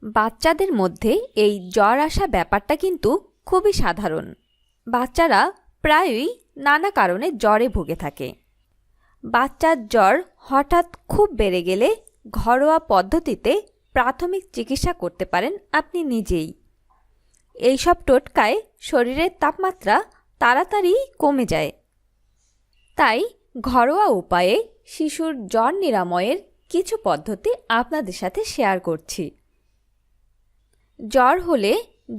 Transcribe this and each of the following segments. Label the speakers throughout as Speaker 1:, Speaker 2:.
Speaker 1: বাচ্চাদের মধ্যে এই জ্বর আসা ব্যাপারটা কিন্তু খুবই সাধারণ। বাচ্চারা প্রায়ই নানা কারণে জ্বরে ভুগে থাকে। বাচ্চার জ্বর হঠাৎ খুব বেড়ে গেলে ঘরোয়া পদ্ধতিতে প্রাথমিক চিকিৎসা করতে পারেন আপনি নিজেই। এইসব টোটকায় শরীরের তাপমাত্রা তাড়াতাড়ি কমে যায়। তাই ঘরোয়া উপায়ে শিশুর জ্বর নিরাময়ের কিছু পদ্ধতি আপনাদের সাথে শেয়ার করছি। জ্বর হলে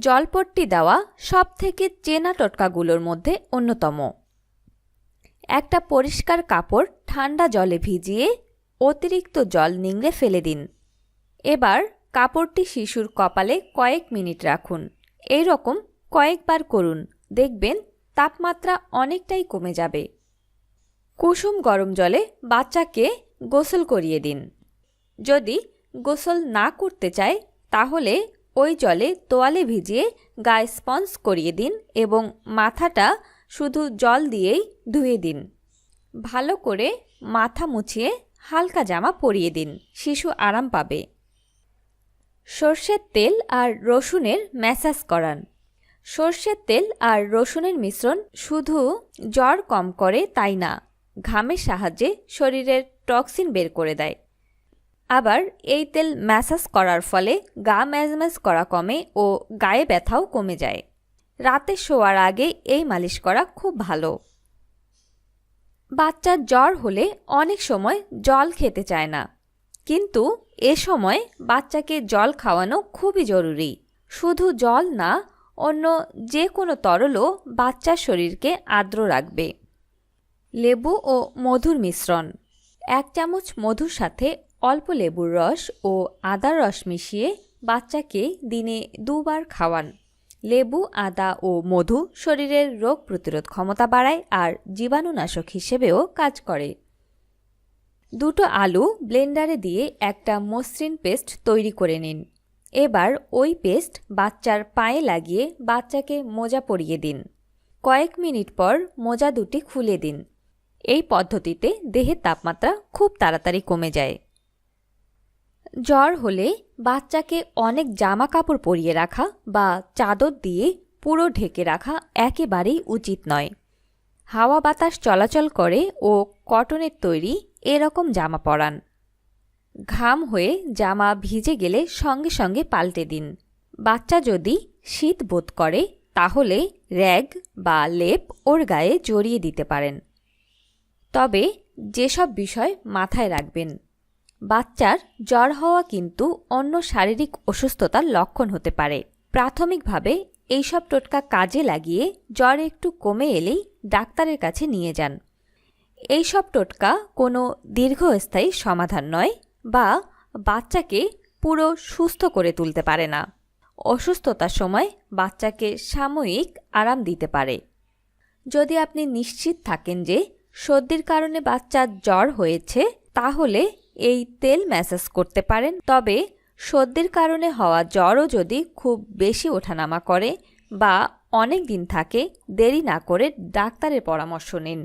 Speaker 1: জলপট্টি দেওয়া সবথেকে চেনা টোটকাগুলোর মধ্যে অন্যতম। একটা পরিষ্কার কাপড় ঠান্ডা জলে ভিজিয়ে অতিরিক্ত জল নিংড়ে ফেলে দিন। এবার কাপড়টি শিশুর কপালে কয়েক মিনিট রাখুন। এই রকম কয়েকবার করুন, দেখবেন তাপমাত্রা অনেকটাই কমে যাবে। কুসুম গরম জলে বাচ্চাকে গোসল করিয়ে দিন। যদি গোসল না করতে চায় তাহলে ওই জলে তোয়ালে ভিজিয়ে গায়ে স্পঞ্জ করিয়ে দিন এবং মাথাটা শুধু জল দিয়েই ধুয়ে দিন। ভালো করে মাথা মুছিয়ে হালকা জামা পরিয়ে দিন, শিশু আরাম পাবে। সর্ষের তেল আর রসুনের ম্যাসাজ করান। সর্ষের তেল আর রসুনের মিশ্রণ শুধু জ্বর কম করে তাই না, ঘামের সাহায্যে শরীরের টক্সিন বের করে দেয়। আবার এই তেল ম্যাসাজ করার ফলে গা ম্যাজম্যাজ করা কমে ও গায়ে ব্যথাও কমে যায়। রাতে শোয়ার আগে এই মালিশ করা খুব ভালো। বাচ্চার জ্বর হলে অনেক সময় জল খেতে চায় না, কিন্তু এ সময় বাচ্চাকে জল খাওয়ানো খুবই জরুরি। শুধু জল না, অন্য যে কোনো তরলও বাচ্চার শরীরকে আর্দ্র রাখবে। লেবু ও মধুর মিশ্রণ। 1 চামচ মধুর সাথে অল্প লেবুর রস ও আদার রস মিশিয়ে বাচ্চাকে দিনে 2 বার খাওয়ান। লেবু, আদা ও মধু শরীরের রোগ প্রতিরোধ ক্ষমতা বাড়ায় আর জীবাণুনাশক হিসেবেও কাজ করে। 2টো আলু ব্লেন্ডারে দিয়ে একটা মসৃণ পেস্ট তৈরি করে নিন। এবার ওই পেস্ট বাচ্চার পায়ে লাগিয়ে বাচ্চাকে মোজা পরিয়ে দিন। কয়েক মিনিট পর মোজা দুটি খুলে দিন। এই পদ্ধতিতে দেহের তাপমাত্রা খুব তাড়াতাড়ি কমে যায়। জ্বর হলে বাচ্চাকে অনেক জামা কাপড় পরিয়ে রাখা বা চাদর দিয়ে পুরো ঢেকে রাখা একেবারেই উচিত নয়। হাওয়া বাতাস চলাচল করে ও কটনের তৈরি এরকম জামা পরান। ঘাম হয়ে জামা ভিজে গেলে সঙ্গে সঙ্গে পাল্টে দিন। বাচ্চা যদি শীত বোধ করে তাহলে র্যাগ বা লেপ ওর গায়ে জড়িয়ে দিতে পারেন। তবে যেসব বিষয় মাথায় রাখবেন, বাচ্চার জ্বর হওয়া কিন্তু অন্য শারীরিক অসুস্থতার লক্ষণ হতে পারে। প্রাথমিকভাবে এইসব টোটকা কাজে লাগিয়ে জ্বর একটু কমে এলেই ডাক্তারের কাছে নিয়ে যান। এইসব টোটকা কোনো দীর্ঘস্থায়ী সমাধান নয় বা বাচ্চাকে পুরো সুস্থ করে তুলতে পারে না। অসুস্থতার সময় বাচ্চাকে সাময়িক আরাম দিতে পারে। যদি আপনি নিশ্চিত থাকেন যে সর্দির কারণে বাচ্চার জ্বর হয়েছে, তাহলে এই তেল ম্যাসাজ করতে পারেন। তবে সর্দির কারণে হওয়া জ্বরও যদি খুব বেশি ওঠানামা করে বা অনেক দিন থাকে, দেরি না করে ডাক্তারের পরামর্শ নিন।